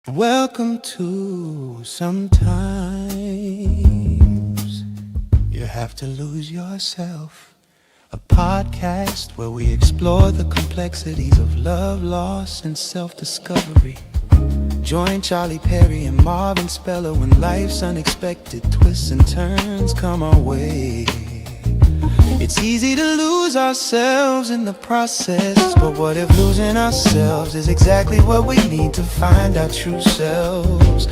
Welcome to Sometimes You Have to Lose Yourself, a podcast where we explore the complexities of love, loss, and self-discovery. Join Charlie Perry and Marvin Speller when life's unexpected twists and turns come our way. It's easy to lose ourselves in the process, but what if losing ourselves is exactly what we need to find our true selves?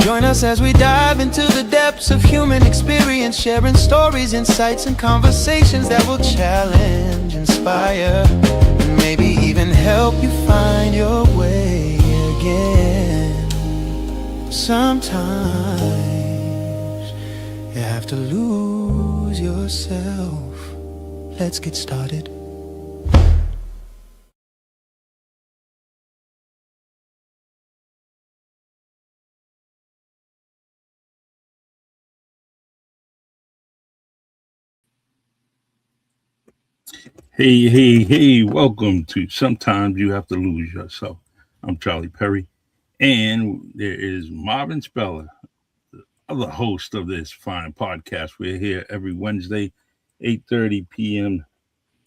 Join us as we dive into the depths of human experience, sharing stories, insights, and conversations that will challenge, inspire, and maybe even help you find your way again. Sometimes you have to lose yourself. Let's get started. Hey, welcome to Sometimes You Have to Lose Yourself. I'm Charlie Perry, and there is Marvin Speller, other host of this fine podcast. We're here every Wednesday, 8:30 p.m.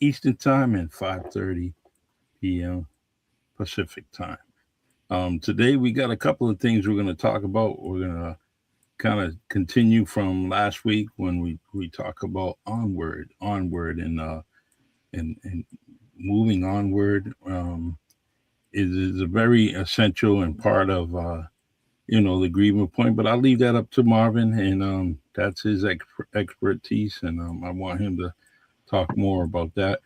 Eastern Time and 5:30 p.m. Pacific Time. Today, we got a couple of things we're going to talk about. We're going to kind of continue from last week when we talk about onward, and moving onward. Is a very essential and part of the grieving point. But I'll leave that up to Marvin, and that's his expertise, and I want him to talk more about that.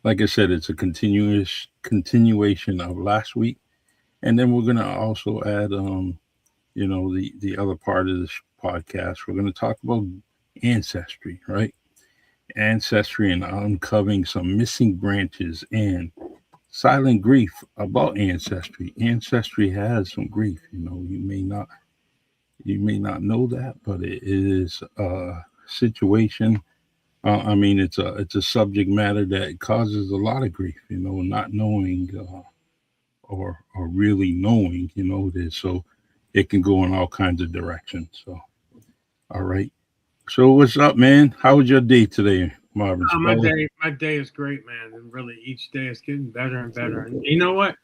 Like I said, it's a continuous continuation of last week, and then we're gonna also add the other part of this podcast. We're gonna talk about ancestry, right? Ancestry and uncovering some missing branches and silent grief about ancestry. Ancestry has some grief. You may not know that, but it is a situation. It's a subject matter that causes a lot of grief. Not knowing or really knowing. This, so it can go in all kinds of directions. So, all right. So, what's up, man? How was your day today, Marvin Oh, my Speller? day, my day is great, man, and really each day is getting better and better. And you know what?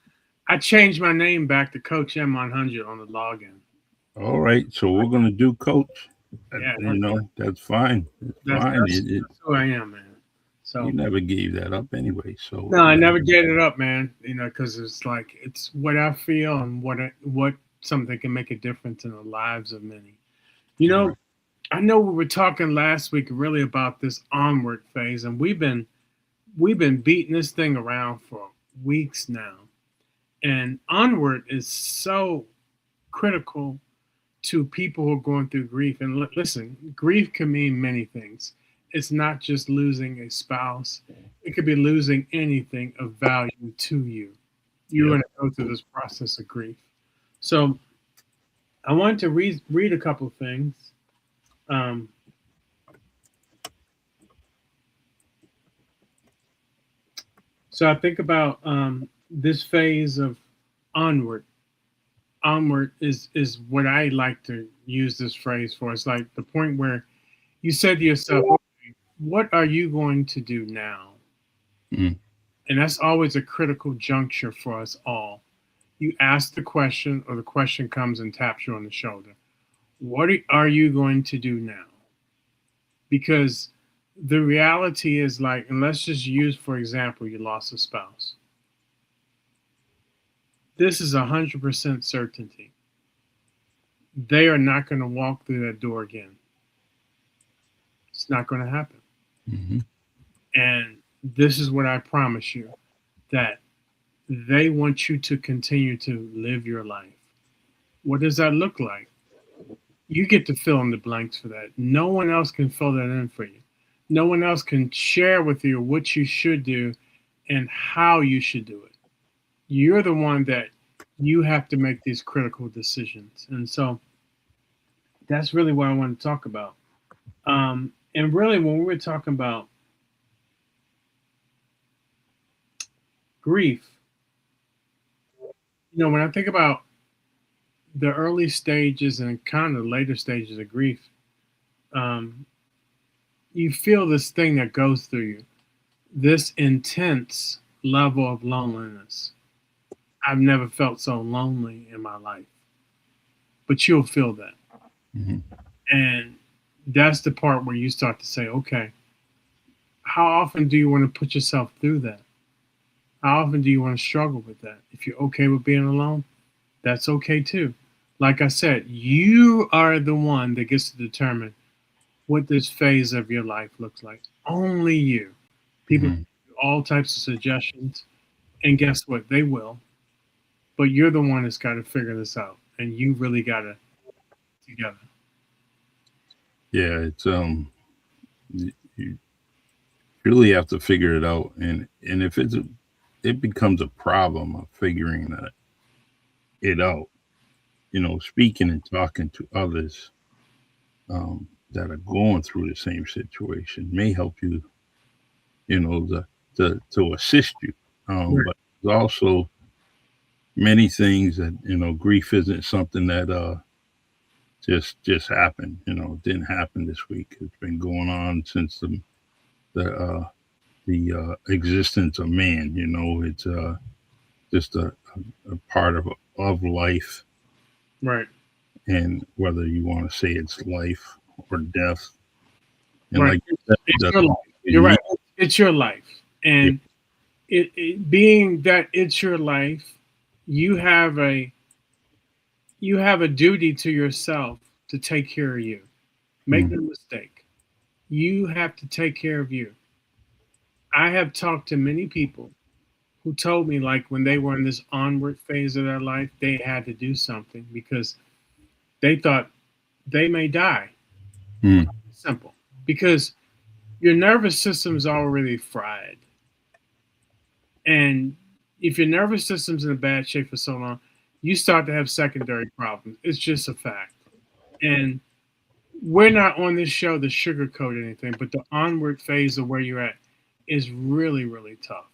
I changed my name back to Coach M100 on the login. All right. So we're gonna do, Coach. Yeah, That's fine. It's that's fine. that's, that's who I am, man. You So never gave that up anyway. So no, I never gave it up, man. Because it's like it's what I feel and what something can make a difference in the lives of many. You know, I know we were talking last week really about this onward phase, and we've been beating this thing around for weeks now. And onward is so critical to people who are going through grief. And listen, grief can mean many things. It's not just losing a spouse, it could be losing anything of value to you. You're yep. going to go through this process of grief. So I wanted to read a couple of things. Um, so I think about this phase of onward. Onward is what I like to use this phrase for. It's like the point where you said to yourself, okay, what are you going to do now? Mm, And that's always a critical juncture for us all. You ask the question, or the question comes and taps you on the shoulder. What are you going to do now? Because the reality is like, and let's just use, for example, you lost a spouse. This is 100% certainty. They are not going to walk through that door again. It's not going to happen. hmm And this is what I promise you, that they want you to continue to live your life. What does that look like? You get to fill in the blanks for that. No one else can fill that in for you. No one else can share with you what you should do and how you should do it. You're the one that you have to make these critical decisions. And so that's really what I want to talk about. And really, when we were talking about grief, when I think about the early stages and kind of later stages of grief, um, you feel this thing that goes through you, this intense level of loneliness. I've never felt so lonely in my life, but you'll feel that. Mhm. And that's the part where you start to say, okay, how often do you want to put yourself through that? How often do you want to struggle with that? If you're okay with being alone, that's okay too. Like I said, you are the one that gets to determine what this phase of your life looks like. Only you. People Mhm. give you all types of suggestions, and guess what? They will. But you're the one that's got to figure this out, and you really got to together. Yeah, it's you really have to figure it out, and if it becomes a problem of figuring it out. Speaking and talking to others that are going through the same situation may help you, to assist you. Right. But there's also many things that grief isn't something that just happened. It didn't happen this week. It's been going on since the existence of man. It's just a part of life, Right. and whether you want to say it's life or death, and Right. like you said, It's your life. You're right. It's your life. yeah, And it being that it's your life, you have a you have a duty to yourself to take care of you. Make mm, no mistake. You have to take care of you. I have talked to many people who told me like when they were in this onward phase of their life, they had to do something because they thought they may die. mm, Simple. Because your nervous system is already fried. And if your nervous system's in a bad shape for so long, you start to have secondary problems. It's just a fact. And we're not on this show to sugarcoat anything, but the onward phase of where you're at is really, really tough.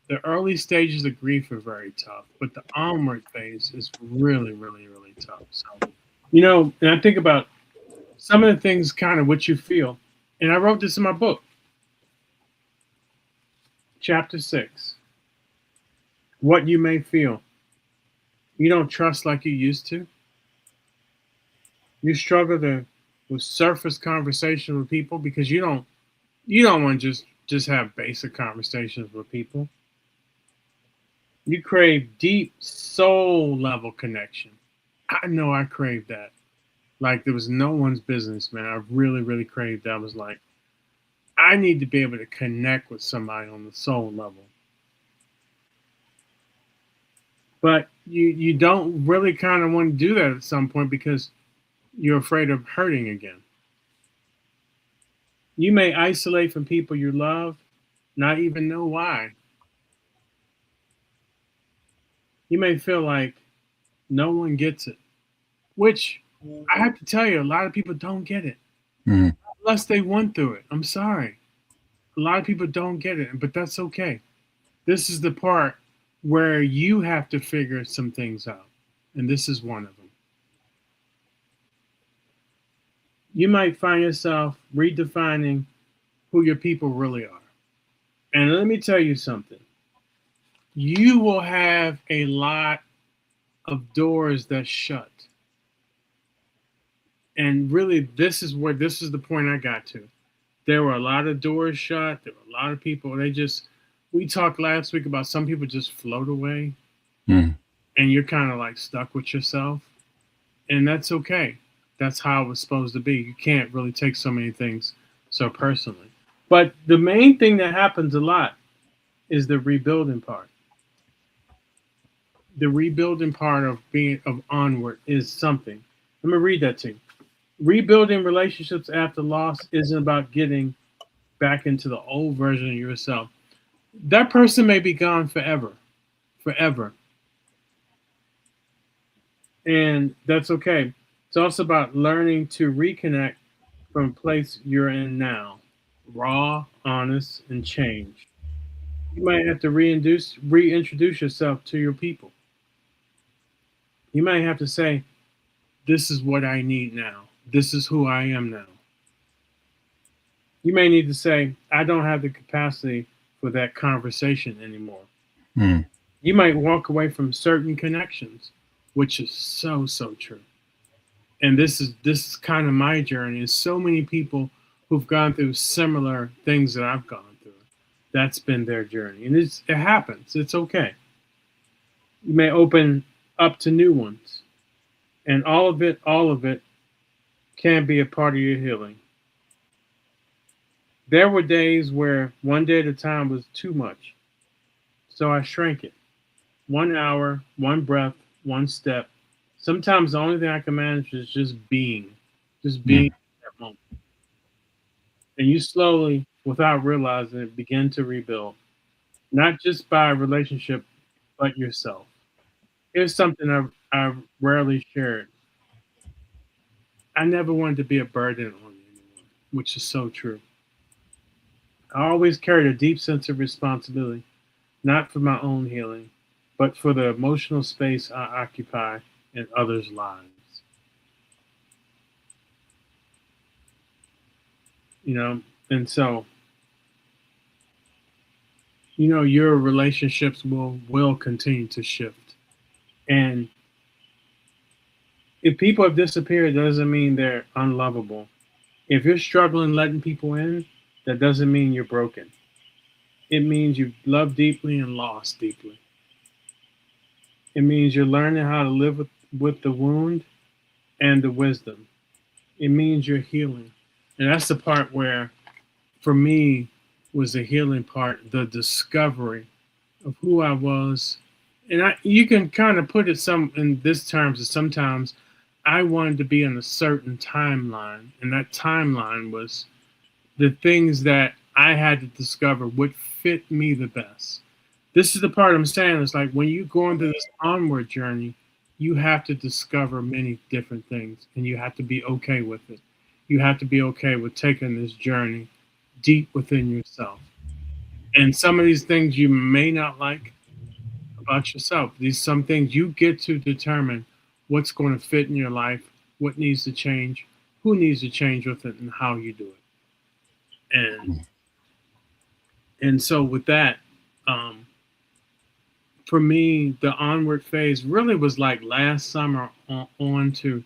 The early stages of grief are very tough, but the onward phase is really, really, really tough. So, and I think about some of the things, kind of what you feel. And I wrote this in my book, chapter 6, what you may feel. You don't trust like you used to. You struggle to with surface conversation with people because you don't want to just have basic conversations with people. You crave deep soul level connection. I know I craved that. Like there was no one's business, man. I really, really craved that. I was like, I need to be able to connect with somebody on the soul level. But you don't really kind of want to do that at some point because you're afraid of hurting again. You may isolate from people you love, not even know why. You may feel like no one gets it, which I have to tell you, a lot of people don't get it mm, unless they went through it. I'm sorry. A lot of people don't get it, but that's okay. This is the part where you have to figure some things out, and this is one of them. You might find yourself redefining who your people really are. And let me tell you something. You will have a lot of doors that shut. And really, this is the point I got to. There were a lot of doors shut. There were a lot of people. We talked last week about some people just float away mm. and you're kind of like stuck with yourself. And that's okay. That's how it was supposed to be. You can't really take so many things so personally. But the main thing that happens a lot is the rebuilding part. The rebuilding part of being of onward is something. Let me read that to you. Rebuilding relationships after loss isn't about getting back into the old version of yourself. That person may be gone forever, forever. And that's okay. It's also about learning to reconnect from a place you're in now, raw, honest, and change. You might have to reintroduce yourself to your people. You might have to say, this is what I need now. This is who I am now. You may need to say, I don't have the capacity for that conversation anymore. Mm. You might walk away from certain connections, which is so, so true. And this is kind of my journey. And so many people who've gone through similar things that I've gone through. That's been their journey. And it happens. It's okay. You may open up to new ones. And all of it can be a part of your healing. There were days where one day at a time was too much. So I shrank it. 1 hour, one breath, one step. Sometimes the only thing I can manage is just being Mm. in that moment. And you slowly, without realizing it, begin to rebuild, not just by a relationship, but yourself. Here's something I rarely shared. I never wanted to be a burden on anyone, which is so true. I always carried a deep sense of responsibility, not for my own healing, but for the emotional space I occupy in others' lives. You know, and so your relationships will continue to shift. And if people have disappeared, it doesn't mean they're unlovable. If you're struggling letting people in, that doesn't mean you're broken. It means you've loved deeply and lost deeply. It means you're learning how to live with the wound and the wisdom. It means you're healing. And that's the part where, for me, was the healing part, the discovery of who I was. And you can kind of put it some in this terms that sometimes I wanted to be on a certain timeline, and that timeline was the things that I had to discover would fit me the best. This is the part I'm saying. It's like when you go into this onward journey, you have to discover many different things, and you have to be okay with it. You have to be okay with taking this journey deep within yourself. And some of these things you may not like about yourself. These some things you get to determine what's going to fit in your life, what needs to change, who needs to change with it, and how you do it. And so with that, um, for me, the onward phase really was like last summer on to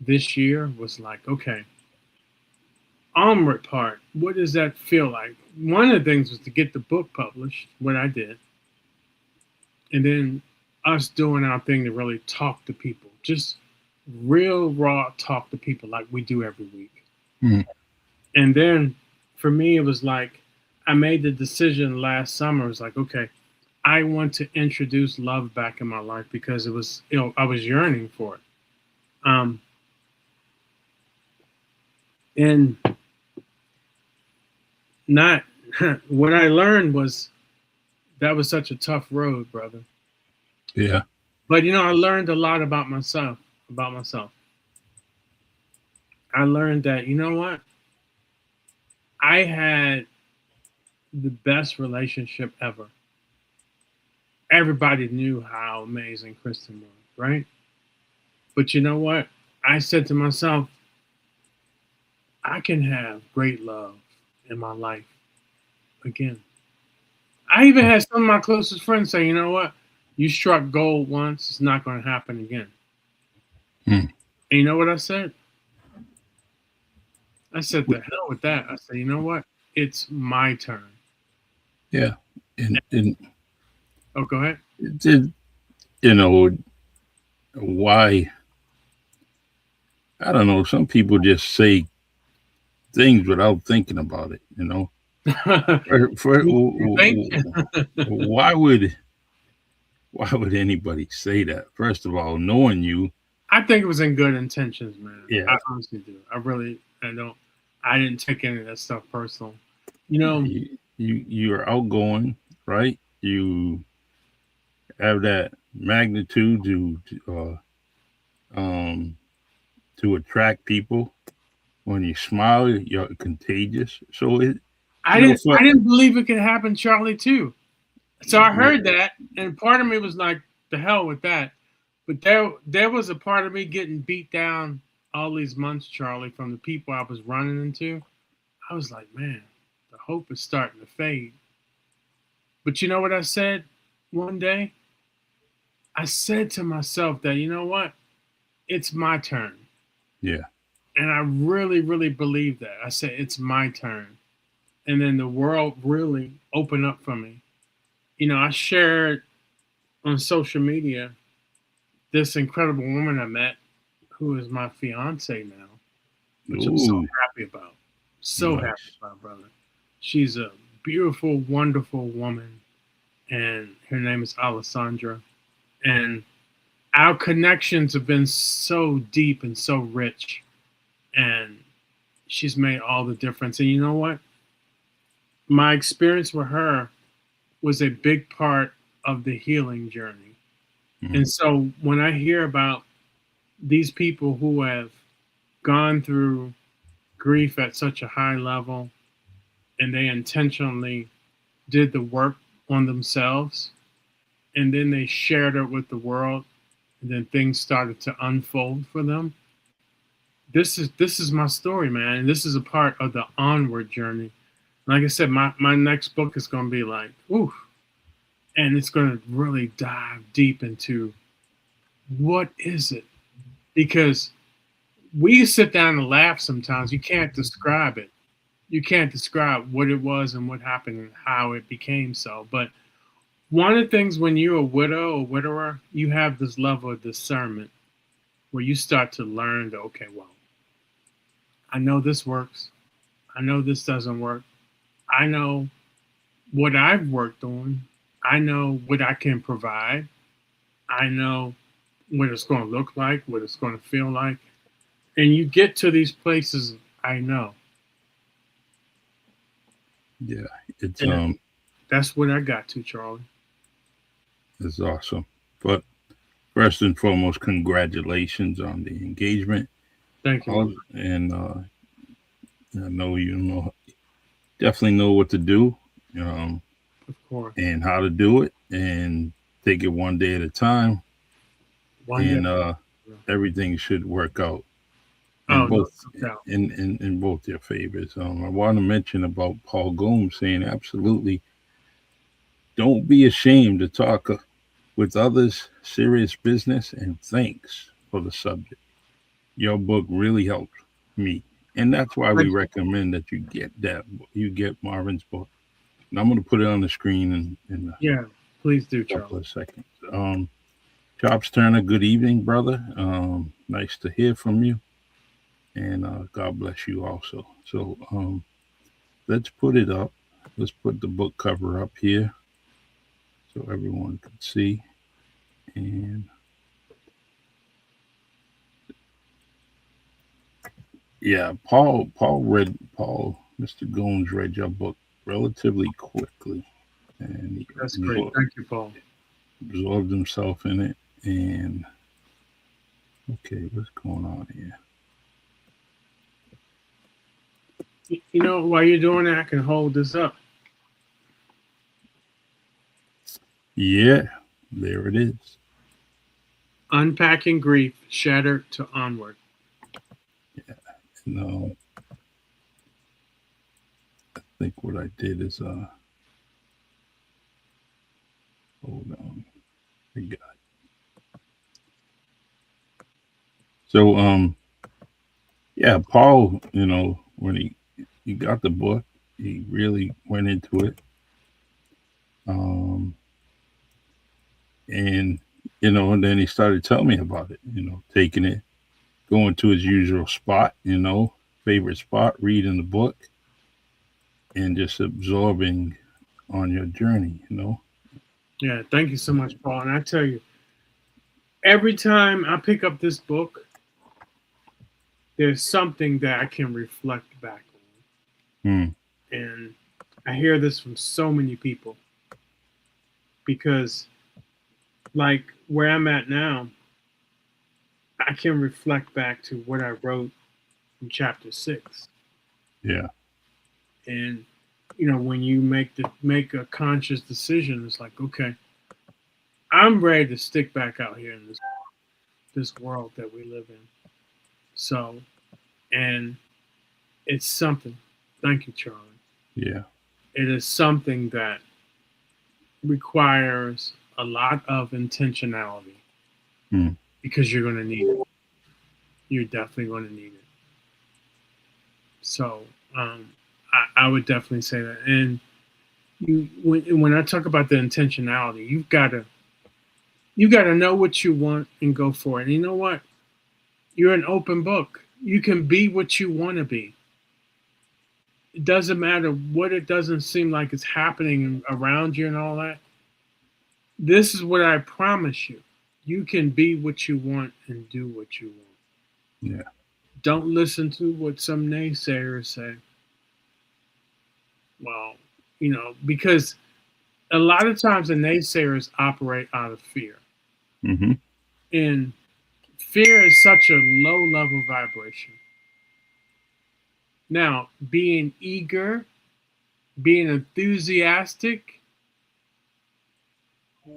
this year was like, okay, onward part. What does that feel like? One of the things was to get the book published, what I did, and then us doing our thing to really talk to people, just real raw talk to people like we do every week. Mm. And then for me, it was like I made the decision last summer. It was like, okay, I want to introduce love back in my life because it was, I was yearning for it. Um, and not what I learned was that was such a tough road, brother. Yeah. But I learned a lot about myself. About myself, I learned that what I had the best relationship ever. Everybody knew how amazing Kristen was, right? But you know what? I said to myself, I can have great love in my life again. I even had some of my closest friends say, you know what? You struck gold once, it's not going to happen again. Mm. And you know what I said? I said, the hell with that. I said, you know what? It's my turn. Yeah. And Oh, go ahead. did you know why? I don't know. Some people just say things without thinking about it. You think? Why would anybody say that? First of all, knowing you, I think it was in good intentions, man. yeah, I honestly do. I don't. I didn't take any of that stuff personal. you're outgoing, right? You have that magnitude um to attract people. When you smile, you're contagious. So I didn't. I didn't believe it could happen, Charlie, too. So I heard that, and part of me was like, "The hell with that." But there was a part of me getting beat down all these months, Charlie, from the people I was running into. I was like, man, the hope is starting to fade. But you know what I said one day? I said to myself that, you know what? It's my turn. Yeah. And I really, really believe that. I said, it's my turn. And then the world really opened up for me. You know, I shared on social media this incredible woman I met who is my fiance now, which I'm so Ooh, happy about. So happy nice. about, brother. She's a beautiful, wonderful woman, and her name is Alessandra. And our connections have been so deep and so rich, and she's made all the difference. And you know what? My experience with her was a big part of the healing journey. And Mhm. so when I hear about these people who have gone through grief at such a high level and they intentionally did the work on themselves and then they shared it with the world and then things started to unfold for them. This is my story, man, and this is a part of the onward journey. Like I said, my next book is going to be like, ooh, and it's going to really dive deep into what is it, because we sit down and laugh sometimes. You can't describe it. You can't describe what it was and what happened and how it became so. But one of the things when you're a widow or widower, you have this level of discernment where you start to learn that, okay, well, I know this works. I know this doesn't work. I know what I've worked on. I know what I can provide. I know what it's going to look like, what it's going to feel like. And you get to these places, I know. Yeah. It's And that's what I got to, Charlie. it's awesome. But first and foremost, congratulations on the engagement. Thank you, Marvin. And I know you know definitely know what to do, um, Of course. and how to do it, and take it one day at a time, One day. and everything should work out in Oh, no, both no doubt. in both your favors. I want to mention about Paul Gomes saying absolutely don't be ashamed to talk with others serious business, and thanks for the subject. Your book really helped me, and that's why we Thank you. recommend that you get Marvin's book. And I'm going to put it on the screen in a Yeah, please do, couple Charlie. of seconds. Chops Turner, good evening, brother. Nice to hear from you, and God bless you also. So let's put it up. Let's put the book cover up here so everyone can see. And yeah, Mr. Gomes read your book relatively quickly, and he That's great. Thank you, Paul. absorbed himself in it. And okay, what's going on here? You know, while you're doing that, I can hold this up. Yeah, there it is. Unpacking grief, shattered to onward. No, I think what I did is hold on, I got it. So yeah, Paul, when he got the book, he really went into it. Um, and and then he started telling me about it. Taking it, going to his usual spot, favorite spot, reading the book, and just absorbing on your journey. Yeah, thank you so much, Paul. And I tell you, every time I pick up this book, there's something that I can reflect back Hmm. on. And I hear this from so many people because, like, where I'm at now, I can reflect back to what I wrote in chapter 6. Yeah. And when you make a conscious decision, it's like, okay, I'm ready to stick back out here in this. this world that we live in. So, and it's something. Thank you, Charlie. Yeah. It is something that requires a lot of intentionality Mm. because you're going to need it. You're definitely going to need it. So, I would definitely say that. And when I talk about the intentionality, you got to know what you want and go for it. And you know what? You're an open book. You can be what you want to be. It doesn't matter what it doesn't seem like it's happening around you and all that. This is what I promise you. You can be what you want and do what you want. Yeah. Don't listen to what some naysayers say. Well, because a lot of times the naysayers operate out of fear. Mm-hmm. And fear is such a low level vibration. Now, being eager, being enthusiastic,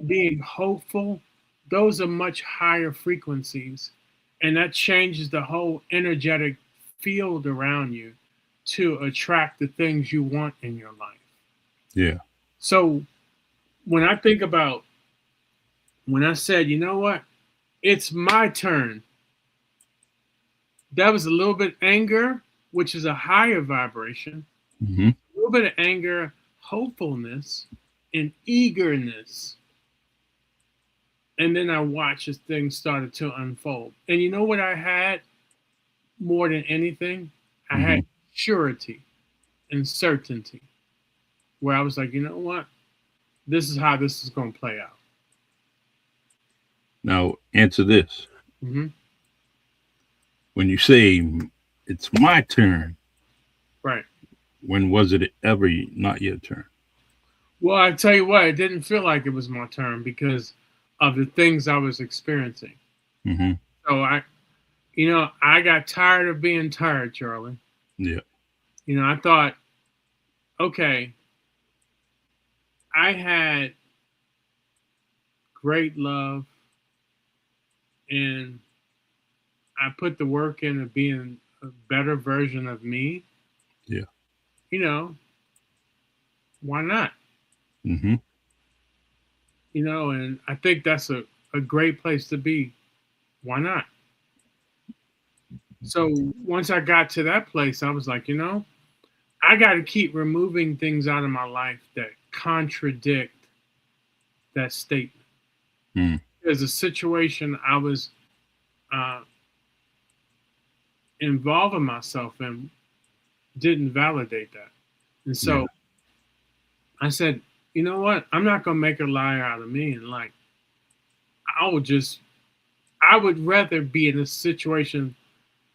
being hopeful, those are much higher frequencies. And that changes the whole energetic field around you to attract the things you want in your life. Yeah. So when I think about when I said, you know what, it's my turn, that was a little bit anger, which is a higher vibration, Mm-hmm. a little bit of anger, hopefulness, and eagerness. And then I watched as things started to unfold. And you know what I had more than anything? I Mm-hmm. had surety and certainty, where I was like, you know what? This is how this is going to play out. Now answer this. Mm-hmm. When you say it's my turn, Right. when was it ever not your turn? Well, I tell you what, it didn't feel like it was my turn because of the things I was experiencing. Mm-hmm. So I got tired of being tired, Charlie. Yeah. I thought, okay, I had great love and I put the work into being a better version of me. Yeah. Why not? Mm-hmm. And I think that's a great place to be. Why not? So once I got to that place, I was like, I got to keep removing things out of my life that contradict that statement. Mm. There's a situation I was involving myself in didn't validate that. And so I said, you know what? I'm not going to make a liar out of me. And like, I would rather be in a situation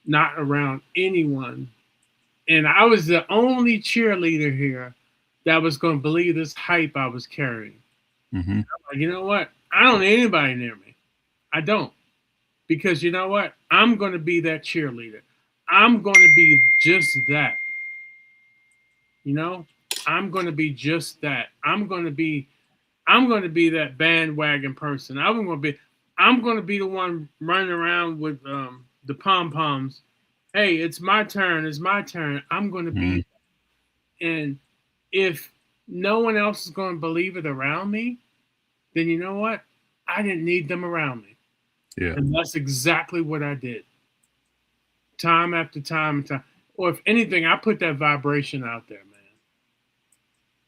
not around anyone. And I was the only cheerleader here that was going to believe this hype I was carrying. Mm-hmm. Like, you know what? I don't need anybody near me. I don't. Because you know what? I'm going to be that cheerleader. I'm going to be just that. I'm going to be just that. I'm going to be that bandwagon person. I'm going to be the one running around with the pom-poms. Hey, it's my turn. It's my turn. I'm going to be. And if no one else is going to believe it around me, then you know what? I didn't need them around me. Yeah. And that's exactly what I did. Time after time and time. Or if anything, I put that vibration out there, man.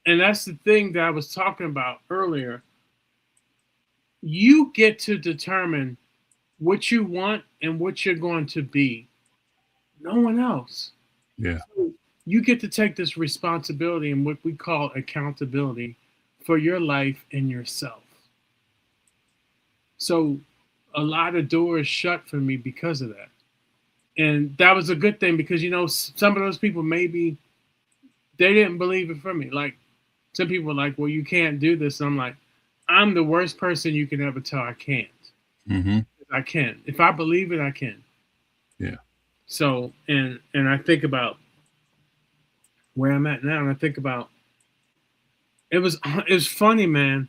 And that's the thing that I was talking about earlier. You get to determine what you want and what you're going to be. No one else. Yeah. So you get to take this responsibility and what we call accountability for your life and yourself. So a lot of doors shut for me because of that. And that was a good thing because, some of those people maybe they didn't believe it for me. Like some people were like, well, you can't do this. And I'm like, I'm the worst person you can ever tell I can't. Mm-hmm. I can. If I believe it, I can. Yeah. So, and I think about where I'm at now, and I think about it was funny, man.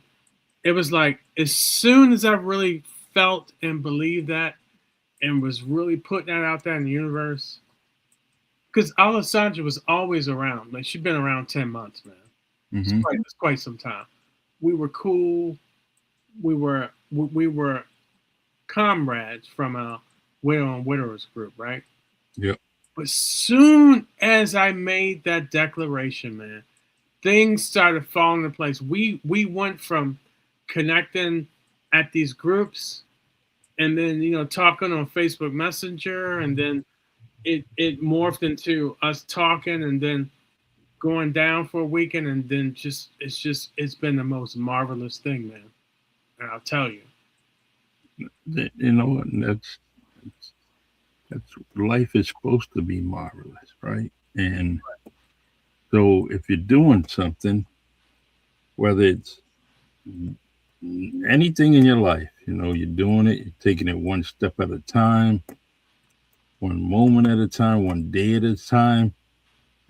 It was like as soon as I really felt and believed that, and was really putting that out there in the universe. Because Alessandra was always around. Like she'd been around 10 months, man. Mm-hmm. It's quite some time. We were cool. We were comrades from a widow and widowers group, right? Yep. But soon as I made that declaration, man, things started falling into place. We went from connecting at these groups, and then talking on Facebook Messenger, and then it morphed into us talking, and then going down for a weekend, and then it's been the most marvelous thing, man. And I'll tell you. You know, and that's life is supposed to be marvelous, right? And so if you're doing something, whether it's anything in your life, you know, you're doing it, you're taking it one step at a time, one moment at a time, one day at a time,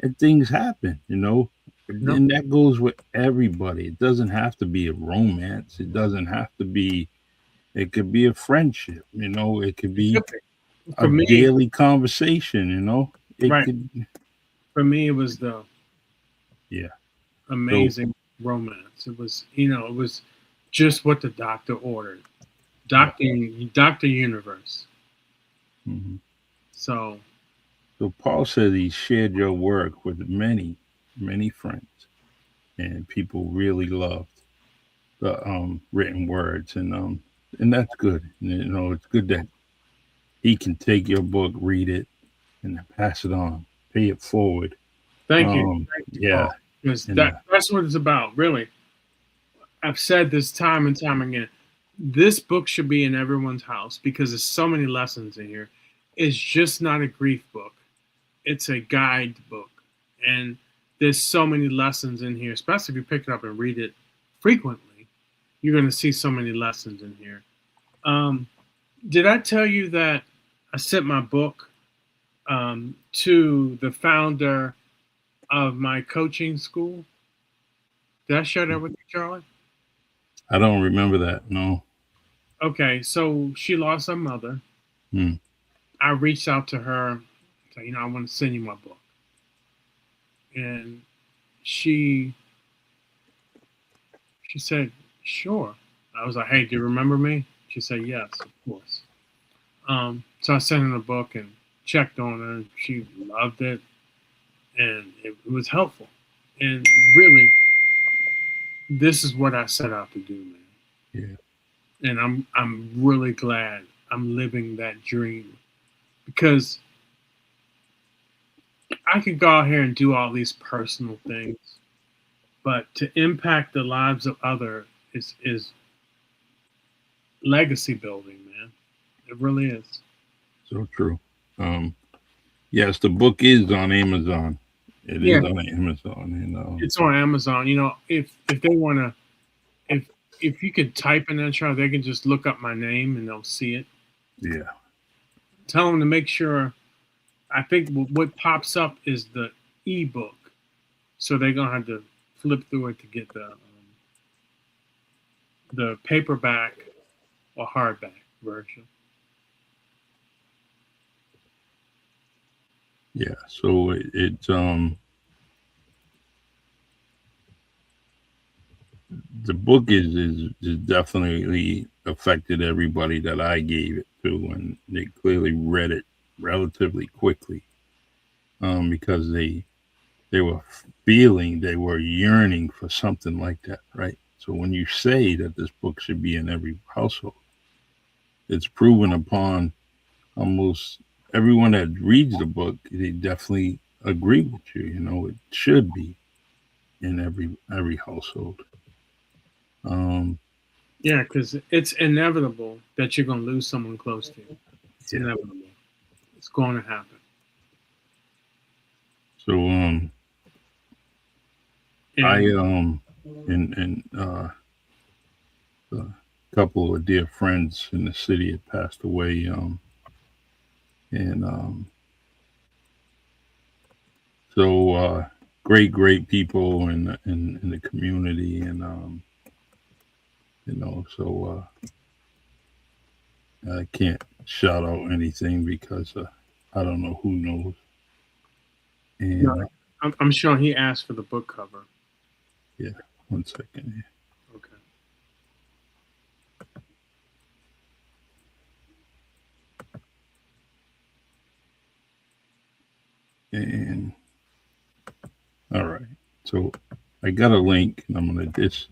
and things happen, you know. Yep. And that goes with everybody. It doesn't have to be a romance. It doesn't have to be, it could be a friendship, you know, it could be a For me, daily conversation, you know. It right. could, For me, it was the yeah. So, amazing romance. It was just what the doctor ordered. yeah. Doctor Universe. Mhm. So So Paul says he shared your work with many, many friends, and people really loved the written words, and that's good. You know, it's good that he can take your book, read it, and pass it on, pay it forward. thank you, Yeah, Paul, because and that's what it's about. Really, I've said this time and time again. This book should be in everyone's house because there's so many lessons in here. It's just not a grief book. It's a guidebook, and there's so many lessons in here. Especially if you pick it up and read it frequently, you're going to see so many lessons in here. Um, did I tell you that I sent my book to the founder of my coaching school? Did I share that with you, Charlie? I don't remember that. No. Okay, so she lost her mother. Hmm. I reached out to her, said, I want to send you my book, and she she said, sure. I was like, hey, do you remember me? She said, yes, of course. So I sent her the book and checked on her. And she loved it, and it was helpful. And really, this is what I set out to do, man. Yeah. And I'm really glad I'm living that dream because I could go out here and do all these personal things, but to impact the lives of others is legacy building, man. It really is. So true. Um, yes, the book is on Amazon. It Yeah, is on Amazon, and it's on Amazon. If they want to, if you could type in that chart, they can just look up my name and they'll see it. yeah, Tell them to make sure. I think what pops up is the ebook, so they're gonna have to flip through it to get the paperback or hardback version. yeah. So it's the book is definitely affected everybody that I gave it to, and they clearly read it relatively quickly, because they were feeling, they were yearning for something like that, right? So when you say that this book should be in every household, it's proven upon almost everyone that reads the book. They definitely agree with you. You know, it should be in every household. Um, Yeah, because it's inevitable that you're gonna lose someone close to you. It's yeah. inevitable. It's going to happen. So I And and a couple of dear friends in the city had passed away. And so great people in the community, and you know, so I can't shout out anything because I don't know who knows. No, And I'm sure he asked for the book cover. yeah, 1 second here. Okay. And all right, so I got a link, and I'm gonna just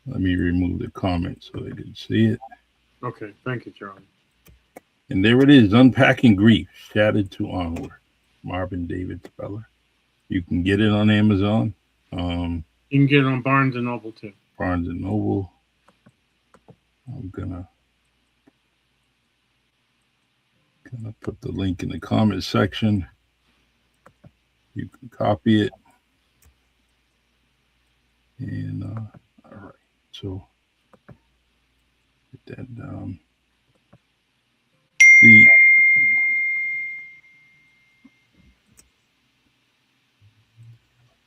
let me remove the comment so they can see it. Okay. Thank you, Charlie. And there it is, Unpacking Grief, Shattered to Onward, Marvin David Speller. You can get it on Amazon, You can get it on Barnes and Noble too. Barnes and Noble. I'm gonna put the link in the comment section. You can copy it. And all right, so get that down. The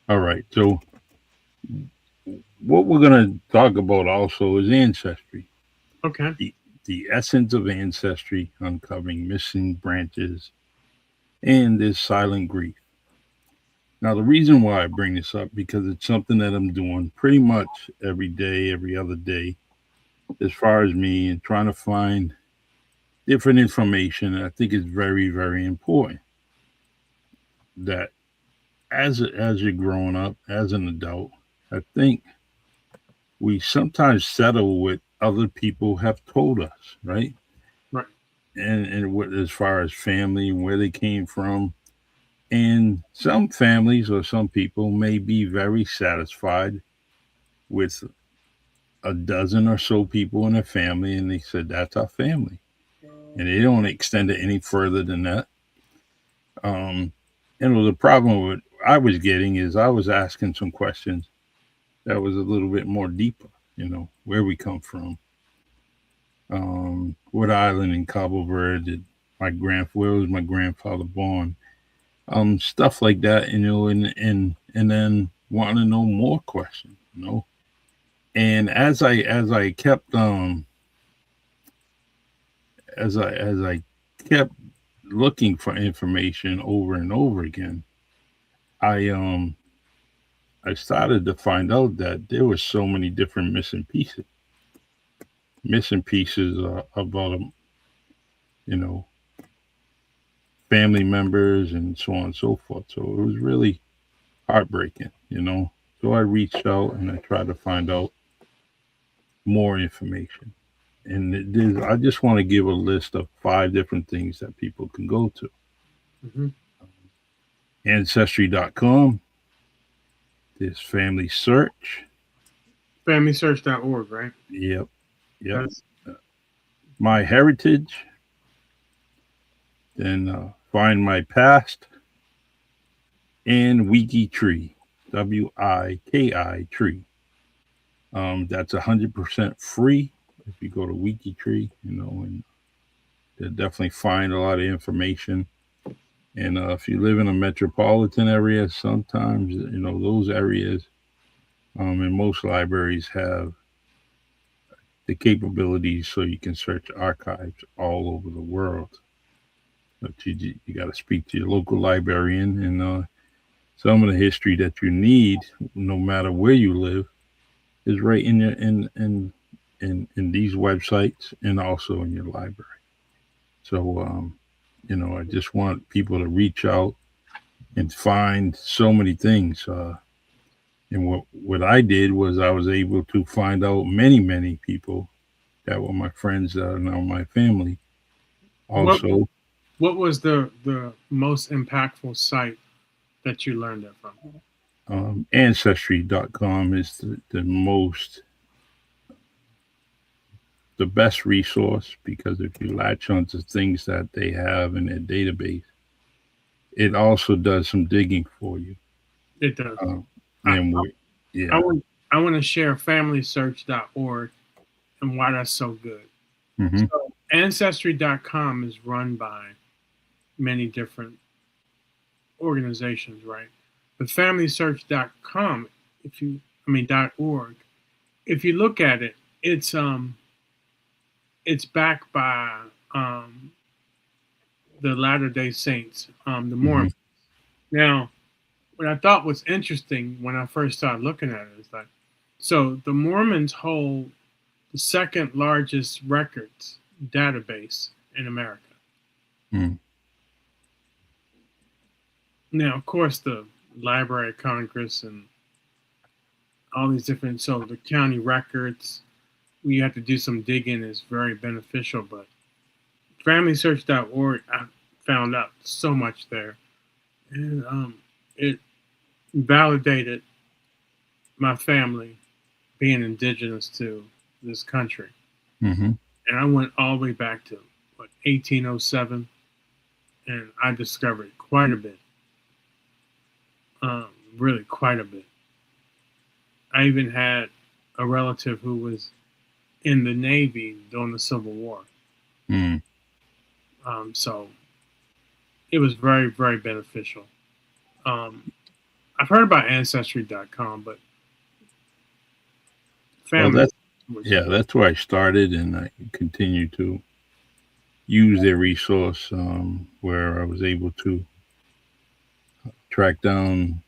all right, so what we're gonna talk about also is ancestry. Okay. The essence of ancestry, uncovering missing branches, and this silent grief. Now, the reason why I bring this up because it's something that I'm doing pretty much every day, every other day, as far as me and trying to find different information. I think it's very, very important that as you're growing up, as an adult, I think we sometimes settle with other people have told us, right? Right. And what as far as family and where they came from. And some families or some people may be very satisfied with a dozen or so people in their family, and they said that's our family, and they don't extend it any further than that. And the problem with I was getting is I was asking some questions that was a little bit more deeper, where we come from, what island in Cabo Verde did where was my grandfather born, stuff like that, and then wanting to know more questions. And as I kept as I kept looking for information over and over again, I I started to find out that there were so many different missing pieces about you know family members and so on and so forth. So it was really heartbreaking. So I reached out and I tried to find out more information. And I just want to give a list of 5 different things that people can go to. Mm-hmm. Ancestry.com, there's Family Search. FamilySearch.org, right? Yep. That's My Heritage. Then Find My Past. And WikiTree, WIKI Tree. That's 100% free if you go to WikiTree, and they'll definitely find a lot of information. And if you live in a metropolitan area, sometimes those areas, and most libraries have the capabilities so you can search archives all over the world. But you got to speak to your local librarian, and some of the history that you need, no matter where you live, is right in your in these websites and also in your library. So I just want people to reach out and find so many things. And what I did was I was able to find out many people that were my friends that are now my family. what Also, what was the most impactful site that you learned that from? Ancestry.com is the best resource because if you latch onto things that they have in their database, it also does some digging for you. It does. I, And I yeah, want I want to share FamilySearch.org and why that's so good. hmm So Ancestry.com is run by many different organizations, right? But FamilySearch.com, .org, if you look at it, it's it's backed by um, the Latter Day Saints, the Hmm. Mormons. Now, what I thought was interesting when I first started looking at it is that so the Mormons hold the second largest records database in America. Mm. Now, of course, the Library of Congress and all these different, so the county records, we have to do some digging is very beneficial. But FamilySearch.org, I found out so much there. And it validated my family being indigenous to this country. Hmm. And I went all the way back to what 1807, and I discovered quite a bit, really quite a bit. I even had a relative who was in the Navy during the Civil War, Mm. so it was very very beneficial. Um, I've heard about Ancestry.com, but Well, family that's was yeah, that's where I started, and I continue to use their resource where I was able to track down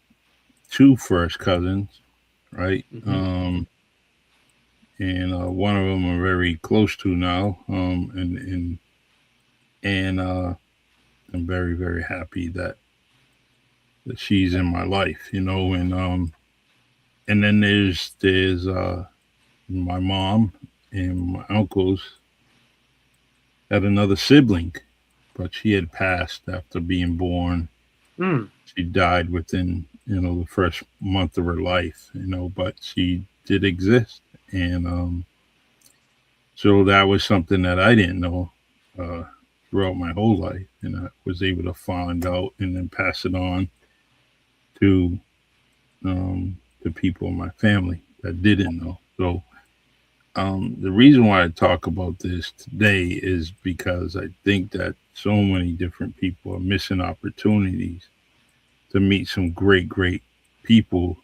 two first cousins, right? hmm And one of them I'm very close to now, and I'm very very happy that she's in my life, and then there's my mom and my uncles had another sibling, but she had passed after being born. mm, She died within the first month of her life, but she did exist, and so that was something that I didn't know uh, throughout my whole life, and I was able to find out and then pass it on to the people in my family that didn't know. So the reason why I talk about this today is because I think that so many different people are missing opportunities to meet some great, great people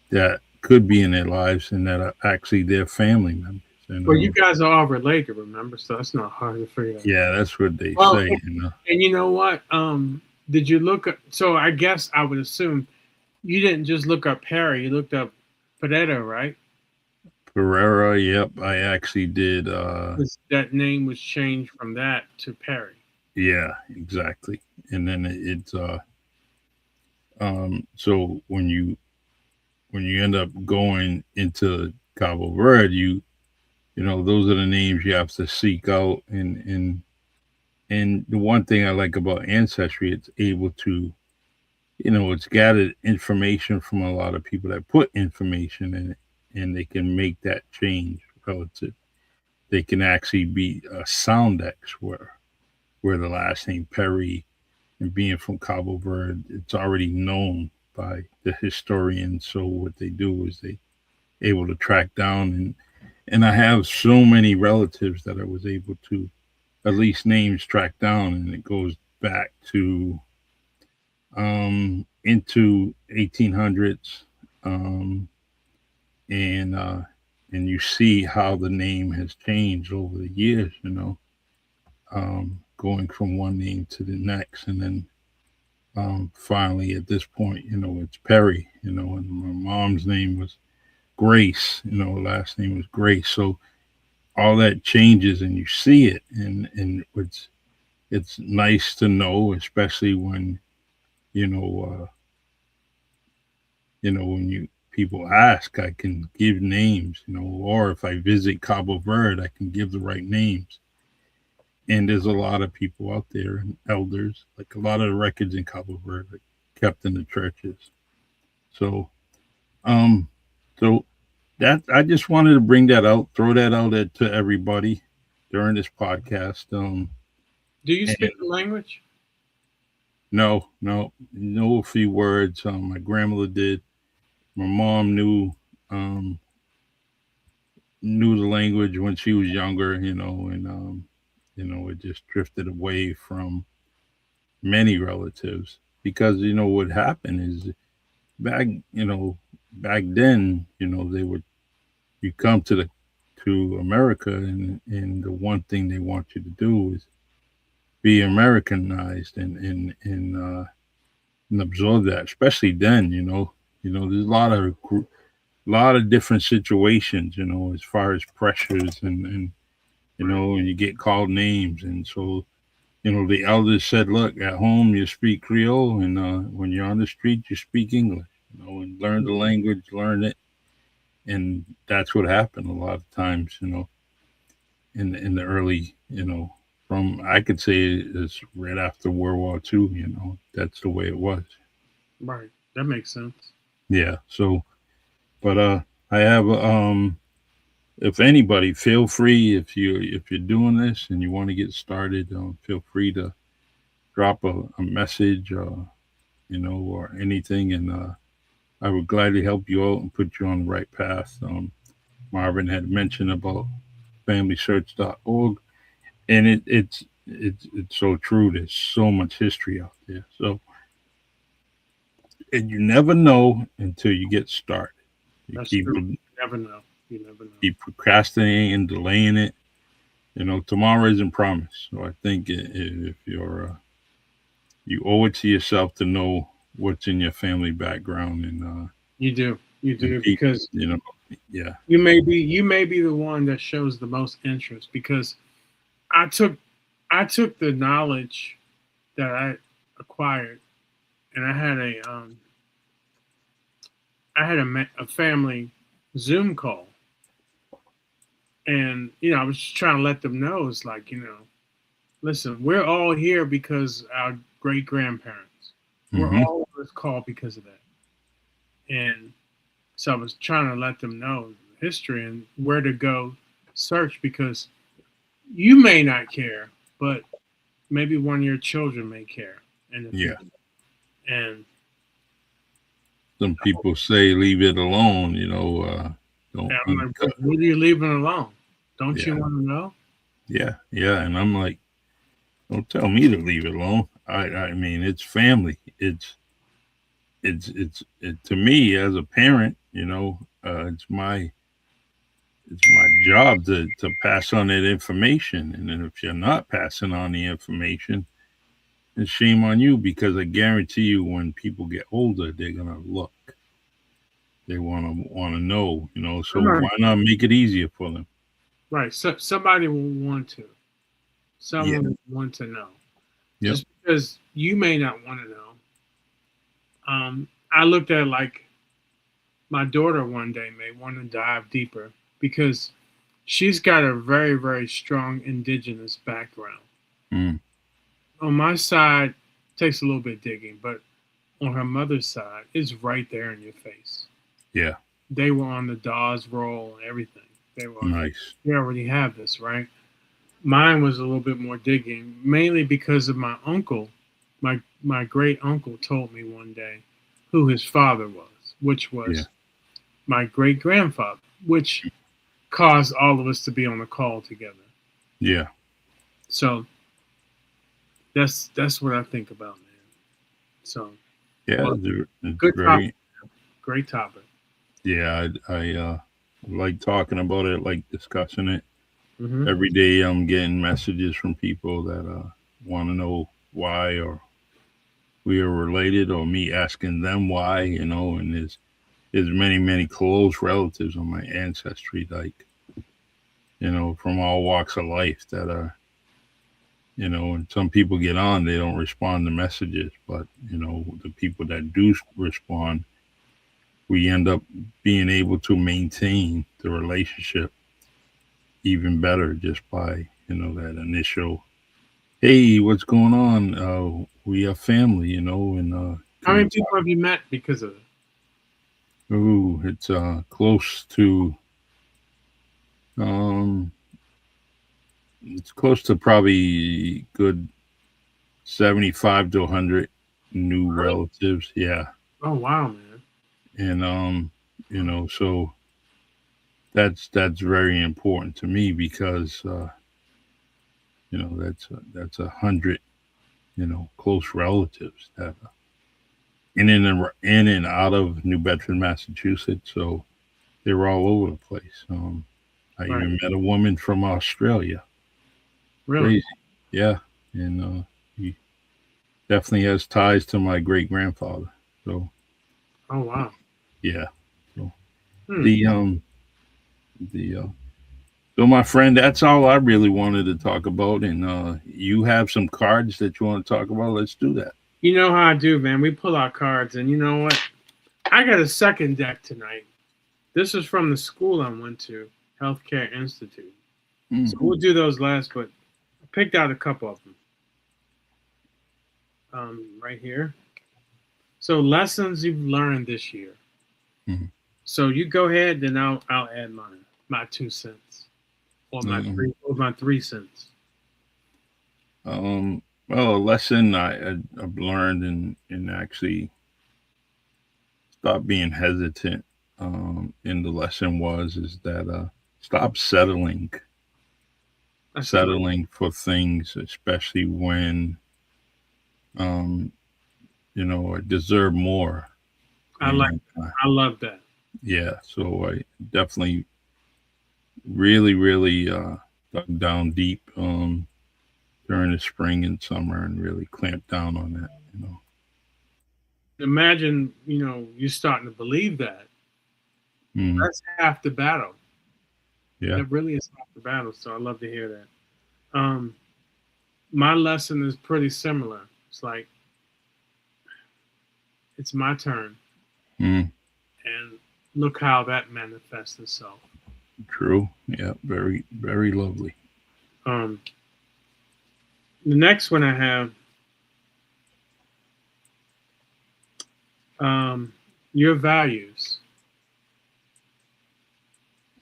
that could be in their lives and that are actually their family members. And well, you guys are all related, remember? So that's not hard to figure that out. yeah, that's what they Well, say. and you know what? Did you look up? So I guess I would assume you didn't just look up Perry. You looked up Pereira, right? Pereira, yep, I actually did. 'Cause that name was changed from that to Perry. Yeah, exactly. And then so when you end up going into Cabo Verde, those are the names you have to seek out. And the one thing I like about Ancestry, it's able to, it's gathered information from a lot of people that put information in it, and they can make that change relative. They can actually be a sound X where the last name Perry and being from Cabo Verde, it's already known by the historians. So what they do is they able to track down, and I have so many relatives that I was able to at least names track down, and it goes back to into 1800s, um, and and you see how the name has changed over the years. Going from one name to the next, and then finally at this point, it's Perry. And my mom's name was Grace. Last name was Grace. So all that changes, and you see it, and it's nice to know, especially when you know when you people ask, I can give names, or if I visit Cabo Verde, I can give the right names. And there's a lot of people out there and elders, like a lot of the records in Cabo Verde are kept in the churches. So um so that I just wanted to bring that out, throw that out there to everybody during this podcast. Do you And speak the language? no, no, know a few words. My grandmother did. My mom um knew the language when she was younger, and it just drifted away from many relatives because what happened is back back then they would you come to America, and the one thing they want you to do is be Americanized and absorb that. Especially then, there's a lot of different situations, as far as pressures and you get called names, and so the elders said, look, at home you speak Creole, and when you're on the street you speak English, and learn the language, learn it, and that's what happened a lot of times, in the early, from I could say it's right after World War II, that's the way it was. Right. That makes sense. Yeah. So, but I have if anybody, feel free, if you're doing this and you want to get started, feel free to drop a message, or anything, and I would gladly help you out and put you on the right path. Marvin had mentioned about familysearch.org, and it's so true. There's so much history out there. So, and you never know until you get started. You That's keep true. You never know. You never know. keep procrastinating and delaying it. Tomorrow isn't promised. So I think if you owe it to yourself to know what's in your family background, You do. You and do people, because yeah, you may be the one that shows the most interest because I took I took the knowledge that I acquired and I had a family Zoom call, and I was just trying to let them know it's like listen, we're all here because our great grandparents. We're hmm all on this call because of that, and so I was trying to let them know history and where to go search because you may not care, but maybe one of your children may care in the yeah. future. And Some people say leave it alone. Don't. I'm like, what are you leaving alone? Don't you Yeah, want to know? yeah. And I'm like, don't tell me to leave it alone. I mean, it's family. To me as a parent. It's my job to pass on that information. And then if you're not passing on the information, then shame on you, because I guarantee you when people get older, they're gonna look. They wanna know, so Right. why not make it easier for them? Right. So somebody will want to. Yeah. Someone will want to know. Yep. Just because you may not want to know. I looked at like my daughter one day may want to dive deeper because she's got a very, very strong indigenous background. Mm, On my side, takes a little bit digging, but on her mother's side, it's right there in your face. yeah. They were on the Dawes roll and everything. They were on, Nice. we already have this, right? Mine was a little bit more digging, mainly because of my uncle. My great uncle told me one day who his father was, which Yeah. was my great grandfather, which caused all of us to be on the call together. Yeah. So that's what I think about, man. So Yeah. well, It's good topic, very. great topic. Yeah. I like talking about it, like discussing it. Hmm. Every day I'm getting messages from people that want to know why, or we are related, or me asking them why, and there's many, many close relatives on my ancestry, like, from all walks of life that are, and some people get on, they don't respond to messages, but, the people that do respond, we end up being able to maintain the relationship even better just by, that initial, hey, what's going on? We are family, and How can we many talk? people have you met because of it? Ooh, it's um close to probably good 75 to 100 new Really? relatives. Yeah. Oh wow, man. And so that's very important to me, because that's 100, close relatives that in and out of New Bedford, Massachusetts. So they were all over the place. I Right. even met a woman from Australia. Really? Crazy. Yeah. And he definitely has ties to my great grandfather. So Oh wow. yeah. So Hmm. the the so my friend, that's all I really wanted to talk about. And you have some cards that you want to talk about. Let's do that. You know how I do, man. We pull out cards, and you know what? I got a second deck tonight. This is from the school I went to, Healthcare Institute. So Mm, we'll do those last, but I picked out a couple of them right here. So lessons you've learned this year. mm, So you go ahead, then I'll add my 2 cents or mm. my 3 cents. Well, a lesson I've learned and actually stop being hesitant in the lesson was is that stop That's a good. settling for things, especially when um, I deserve more. I like. And I love that. yeah, so I definitely really dug down deep during the spring and summer and really clamped down on that. Imagine, you starting to believe that. Mm, That's half the battle. yeah. That really is half the battle. So I love to hear that. My lesson is pretty similar. It's like it's my turn, Mm, and look how that manifests itself. true. Yeah. Very lovely. Um, the next one I have, um, your values.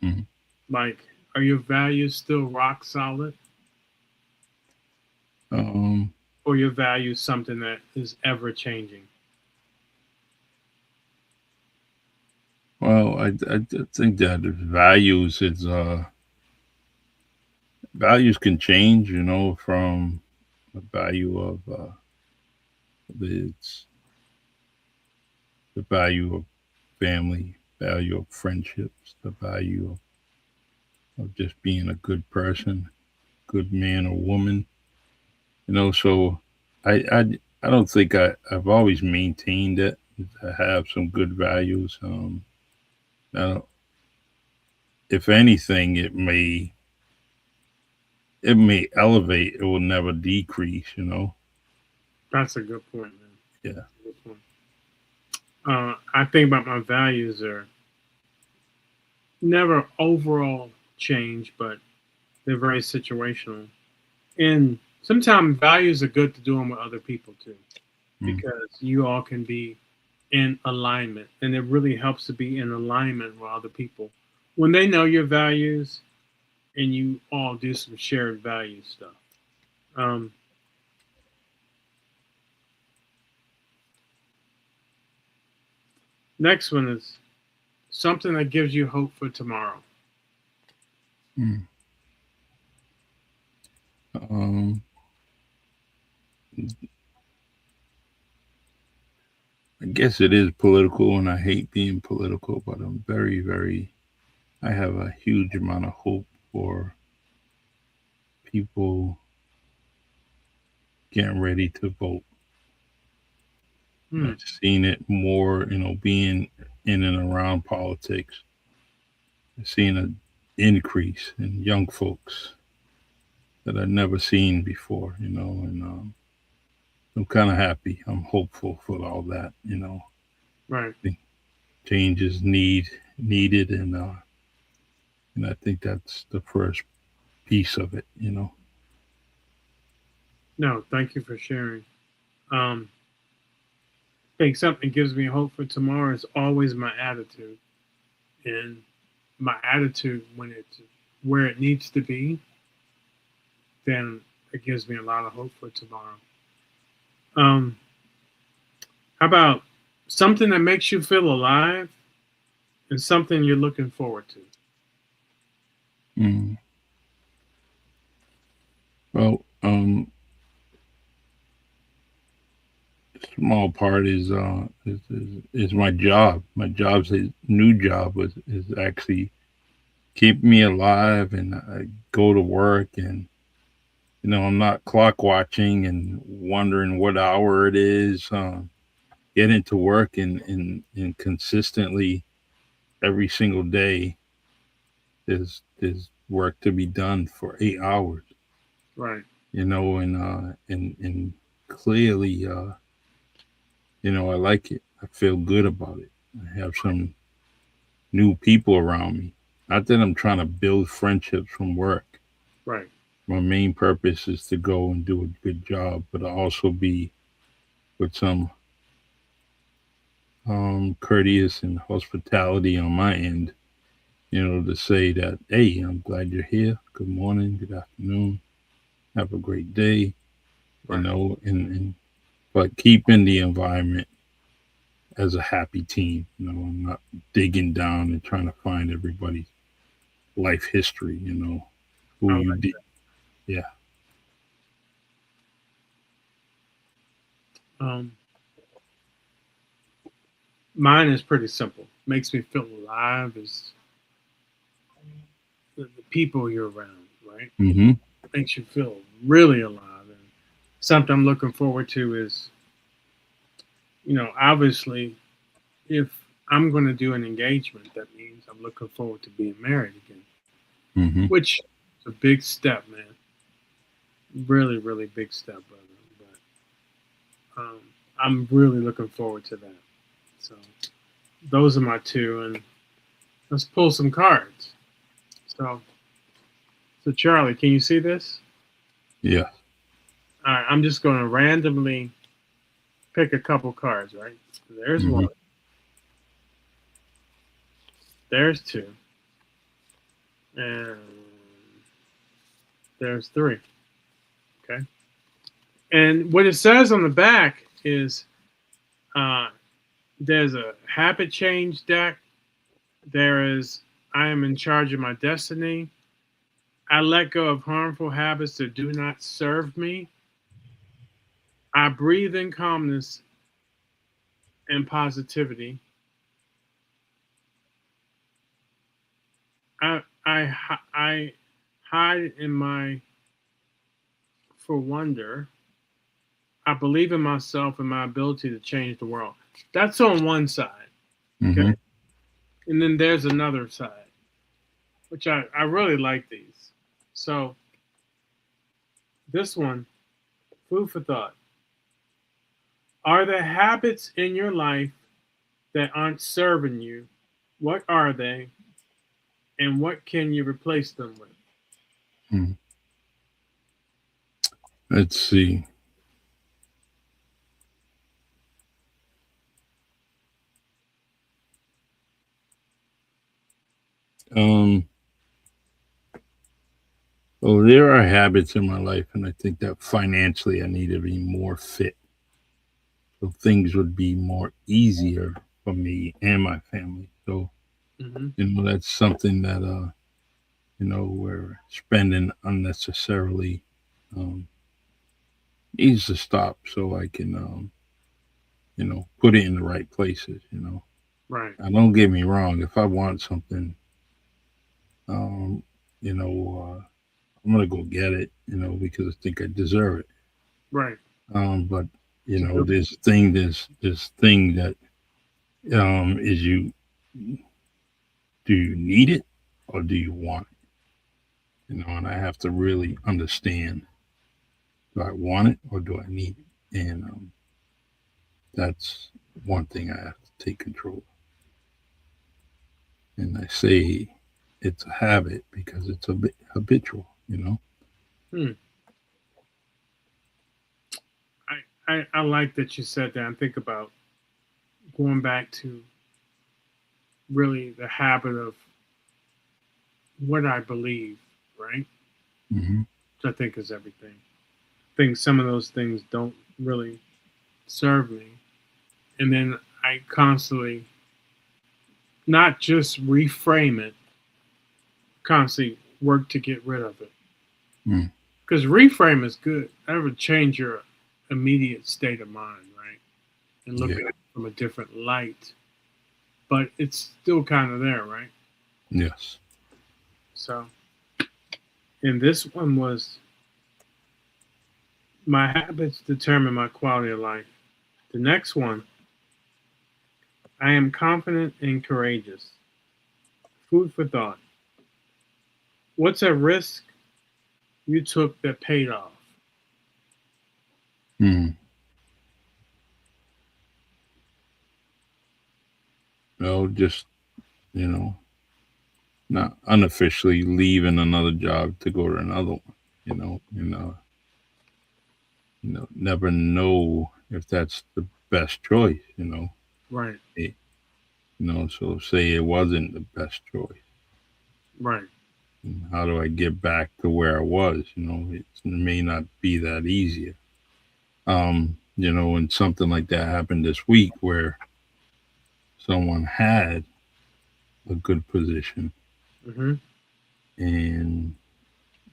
Mm. Like, are your values still rock solid, Um, or your values something that is ever changing? well, I think that values can change, from the value of it's the value of family, value of friendships, the value of just being a good person, good man or woman. So I don't think I've always maintained it. I have some good values. Now, if anything, it may elevate. It will never decrease. That's a good point, man. Yeah. Good point. I think about my values are never overall change, but they're very situational. And sometimes values are good to do them with other people too, Mm. because you all can be in alignment, and it really helps to be in alignment with other people when they know your values and you all do some shared value stuff. Um, Next one is something that gives you hope for tomorrow. Mm. Um, I guess it is political, and I hate being political, but I'm very. I have a huge amount of hope for people getting ready to vote. Hmm. I've seen it more, being in and around politics. I've seen an increase in young folks that I've never seen before, and I'm kind of happy. I'm hopeful for all that. Right. I think change is needed, and I think that's the first piece of it. No, thank you for sharing. I think something gives me hope for tomorrow is always my attitude. And my attitude, when it's where it needs to be, then it gives me a lot of hope for tomorrow. Um, how about something that makes you feel alive and something you're looking forward to? Mm. Well, small part is my job. My job's a new job is actually keep me alive, and I go to work, and I'm not clock watching and wondering what hour it is. Get into work and consistently every single day there's work to be done for 8 hours. Right. And clearly, I like it. I feel good about it. I have some new people around me. Not that I'm trying to build friendships from work. Right. My main purpose is to go and do a good job, but I also be with some courteous and hospitality on my end, to say that, hey, I'm glad you're here. Good morning, good afternoon, have a great day, Right. and but keeping the environment as a happy team. I'm not digging down and trying to find everybody's life history, who I you like did. Yeah. that. Mine is pretty simple. Makes me feel alive is the people you're around, right? Mm-hmm. Makes you feel really alive. And something I'm looking forward to is, obviously, if I'm going to do an engagement, that means I'm looking forward to being married again, Mm-hmm. which is a big step, man. Really, really big step, brother. But I'm really looking forward to that. So those are my two, and let's pull some cards. So Charlie, can you see this? Yeah. All right, I'm just going to randomly pick a couple cards. Right? There's Mm-hmm. one. There's two, and there's three. Okay. And what it says on the back is uh, there's a habit change deck. There is I am in charge of my destiny. I let go of harmful habits that do not serve me. I breathe in calmness and positivity. I hide in my for wonder. I believe in myself and my ability to change the world. That's on one side. Mm-hmm. Okay. And then there's another side, which I really like these. So this one, food for thought. Are there habits in your life that aren't serving you? What are they? And what can you replace them with? Mm-hmm. Let's see. Um, well, there are habits in my life, and I think that financially I need to be more fit. So things would be more easier for me and my family. So, Hmm. that's something that, we're spending unnecessarily, um, needs to stop so I can, put it in the right places. Right. Don't get me wrong. If I want something, um, you know, I'm gonna go get it, because I think I deserve it. Right. But It's a good. this thing that is you. Do you need it or do you want it? And I have to really understand: do I want it or do I need it? And that's one thing I have to take control of. And I say it's a habit because it's a bit habitual. Hmm. I like that you said that and think about going back to really the habit of what I believe, right? Hmm. Which I think is everything. I think some of those things don't really serve me. And then I constantly not just reframe it, constantly work to get rid of it. Mm. Because reframe is good. That would change your immediate state of mind, right? And look Yeah. at it from a different light. But it's still kind of there, right? Yes. So, and this one was my habits determine my quality of life. The next one, I am confident and courageous. Food for thought. What's a risk you took that paid off? Hmm. Well, just, you know, not unofficially leaving another job to go to another one, never know if that's the best choice. Right, Eh, so say it wasn't the best choice. right. How do I get back to where I was? It may not be that easier. And something like that happened this week where someone had a good position Hmm. and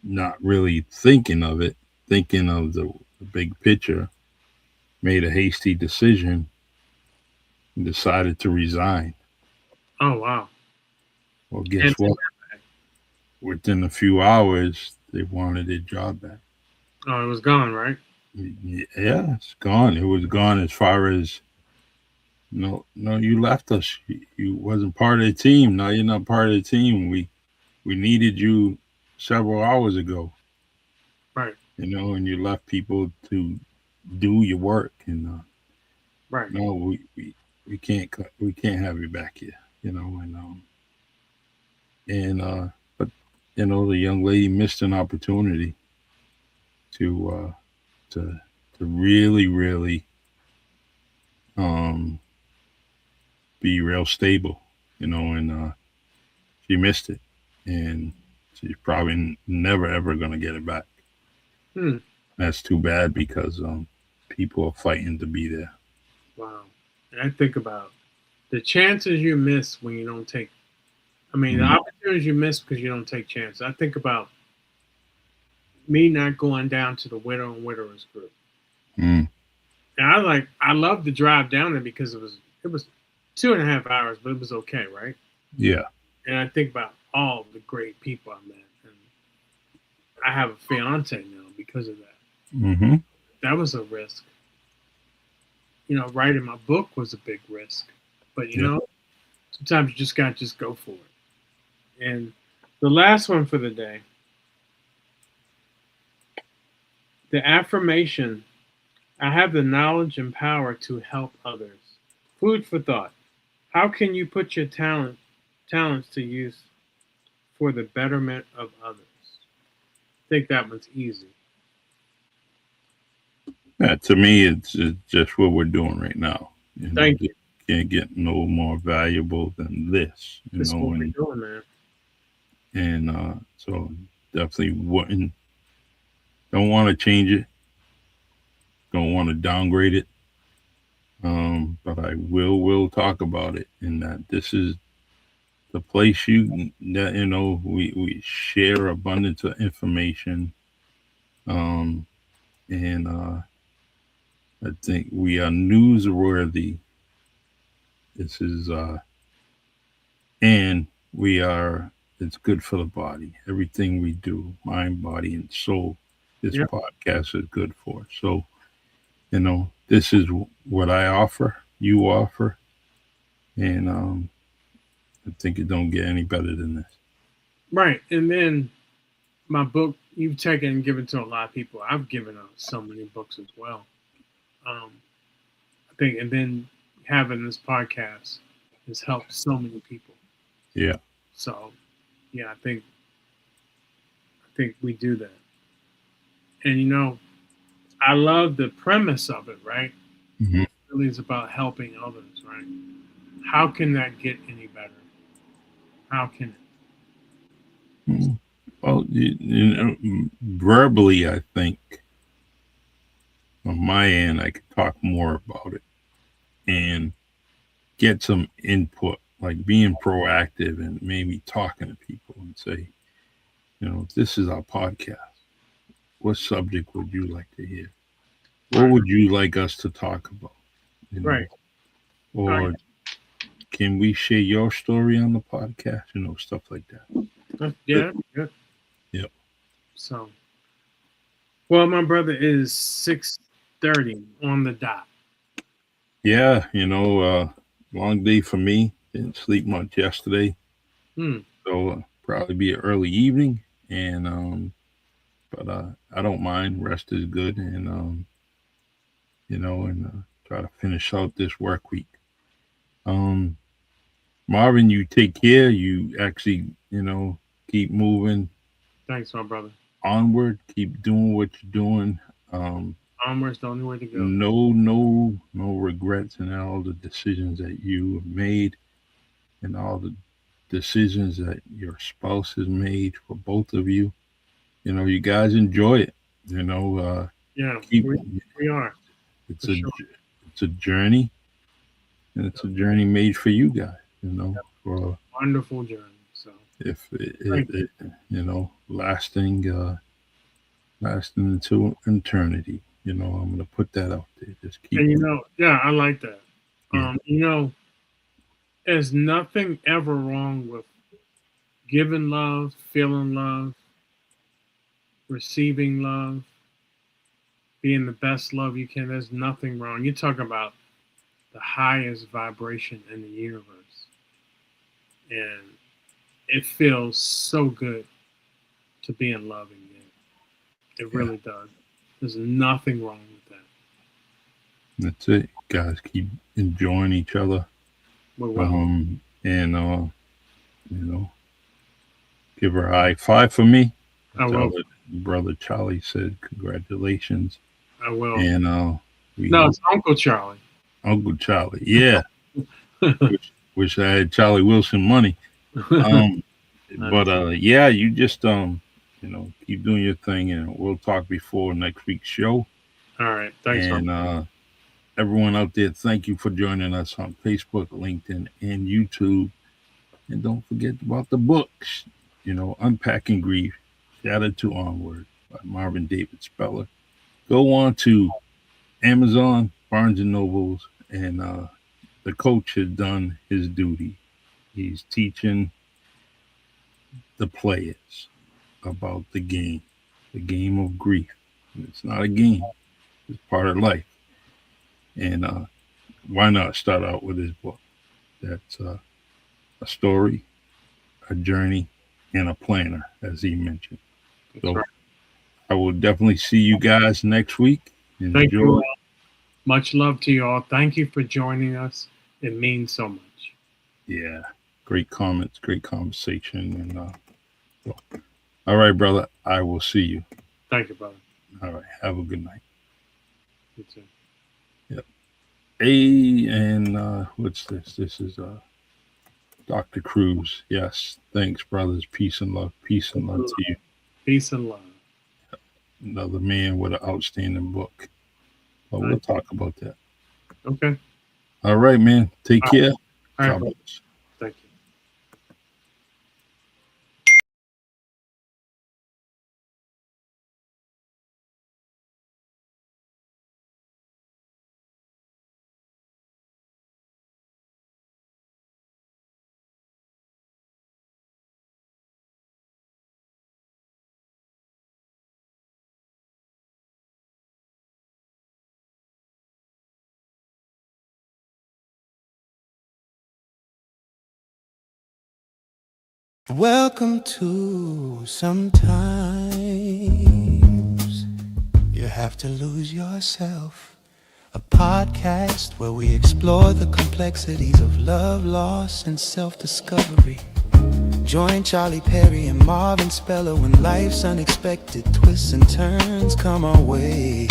not really thinking of it, thinking of the big picture, made a hasty decision and decided to resign. Oh, wow. Well, And guess what? Within a few hours, they wanted their job back. oh, it was gone, right? Yeah, it's gone. It was gone as far as no, no, you left us. You wasn't part of the team. Now you're not part of the team. We needed you several hours ago, Right, and you left people to do your work. And right. no, we can't we can't have you back here. And but the young lady missed an opportunity to to really really um be real stable, and she missed it, and she's probably never ever gonna get it back. Hmm. That's too bad because people are fighting to be there. Wow. And I think about the chances you miss when you don't take, I mean, the Mm, opportunities you miss because you don't take chances. I think about me not going down to the widow and widowers group. mm, And I love to drive down there because it was 2.5 hours, but it was okay, right? yeah. And I think about all the great people I met, and I have a fiance now because of that. Mm-hmm. That was a risk. Writing my book was a big risk, but Yeah. sometimes you just got to just go for it. And the last one for the day, the affirmation: I have the knowledge and power to help others. Food for thought. How can you put your talents to use for the betterment of others? I think that one's easy. Yeah. To me, it's just what we're doing right now. Thank Just you. can't get no more valuable than this. This is what we're And doing, man. so definitely wouldn't don't want to change it. Don't want to downgrade it. But I will talk about it in that this is the place that we share abundance of information. Um, and I think we are newsworthy. This is and we are. It's good for the body. Everything we do, mind, body, and soul. This Yep. podcast is good for. So this is what I offer. You offer, and I think it don't get any better than this. Right. And then my book, you've taken and given to a lot of people. I've given out so many books as well. Um, I think, and then having this podcast has helped so many people. Yeah. So, yeah, I think we do that. And I love the premise of it, right? Mhm. It really is about helping others, right? How can that get any better? How can it? Mm. Well, verbally, I think on my end, I could talk more about it and get some input, like being proactive and maybe talking to people and say, this is our podcast. What subject would you like to hear? What Right, would you like us to talk about? right. Oh, Or can we share your story on the podcast? Stuff like that. Yeah, yeah. Yep. So, well, my brother is 6:30 on the dot. Yeah, long day for me. Didn't sleep much yesterday, Hmm. so probably be an early evening. And but I don't mind. Rest is good, and try to finish out this work week. Um, Marvin, you take care. You actually, keep moving Thanks, my brother. onward. Keep doing what you're doing. Um, Onward's the only way to go. no regrets in all the decisions that you have made and all the decisions that your spouse has made for both of you. You guys enjoy it. Yeah, Keep we are it's for a sure. it's a journey, and it's a journey made for you guys. For Wonderful journey. So, if thank you. lasting into eternity. I'm gonna put that out there. Just keep, And yeah, I like that. yeah, There's nothing ever wrong with giving love, feeling love, receiving love, being the best love you can. There's nothing wrong. You talk about the highest vibration in the universe, and it feels so good to be in love again. It yeah. really does. There's nothing wrong with that. That's it, guys. Keep enjoying each other. We're well. And you know, give her a high five for me. I Tell will. her brother Charlie said congratulations. I will. And we No, hope it's Uncle Charlie. Uncle Charlie. Yeah. Wish I had Charlie Wilson money. Um but yeah, you just keep doing your thing, and we'll talk before next week's show. All right. Thanks, And everyone out there, thank you for joining us on Facebook, LinkedIn, and YouTube. And don't forget about the books, Unpacking Grief, Shattered to Onward by Marvin David Speller. Go on to Amazon, Barnes and Nobles, and the coach has done his duty. He's teaching the players about the game of grief. It's not a game, it's part of life. And why not start out with his book? That's a story, a journey, and a planner, as he mentioned. That's So right. I will definitely see you guys next week. Thank you Enjoy. all. Much love to you all. Thank you for joining us. It means so much. Yeah, great comments, great conversation. And all right, brother, I will see you. Thank you, brother. All right, have a good night. You too. Yep. Hey, and what's this? This is Dr. Cruz. Yes, thanks, brothers. Peace and love. Peace and love to you. Peace and love. Another man with an outstanding book. But we'll talk about that. Okay. All right, man. Take care. All right. God bless. Thank you. Welcome to Sometimes You Have to Lose Yourself, a podcast where we explore the complexities of love, loss, and self-discovery. Join Charlie Perry and Marvin Speller when life's unexpected twists and turns come our way.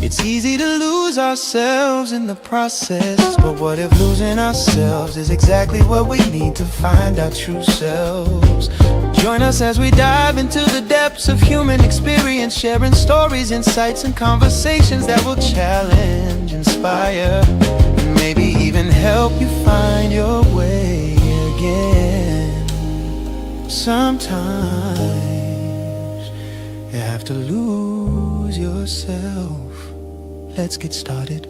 It's easy to lose ourselves in the process, but what if losing ourselves is exactly what we need to find our true selves? Join us as we dive into the depths of human experience, sharing stories, insights, and conversations that will challenge, inspire, and maybe even help you find your way again. Sometimes you have to lose yourself. Let's get started.